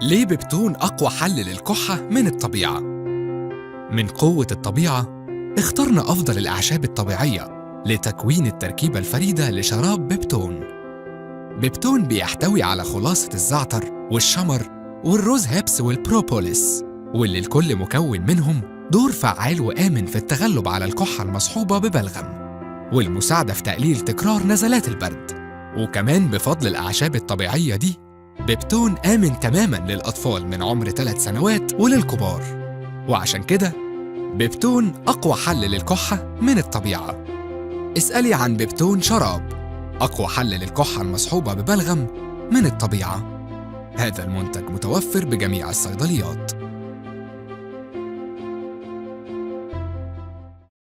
ليه بيبتون أقوى حل للكحة من الطبيعة؟ من قوة الطبيعة، اخترنا أفضل الأعشاب الطبيعية لتكوين التركيبة الفريدة لشراب بيبتون. بيبتون بيحتوي على خلاصة الزعتر والشمر والروز هيبس والبروبوليس، واللي الكل مكون منهم دور فعال وآمن في التغلب على الكحة المصحوبة ببلغم والمساعدة في تقليل تكرار نزلات البرد. وكمان بفضل الأعشاب الطبيعية دي، بيبتون آمن تماماً للأطفال من عمر 3 سنوات وللكبار. وعشان كده بيبتون أقوى حل للكحة من الطبيعة. اسألي عن بيبتون شراب، أقوى حل للكحة المصحوبة ببلغم من الطبيعة. هذا المنتج متوفر بجميع الصيدليات.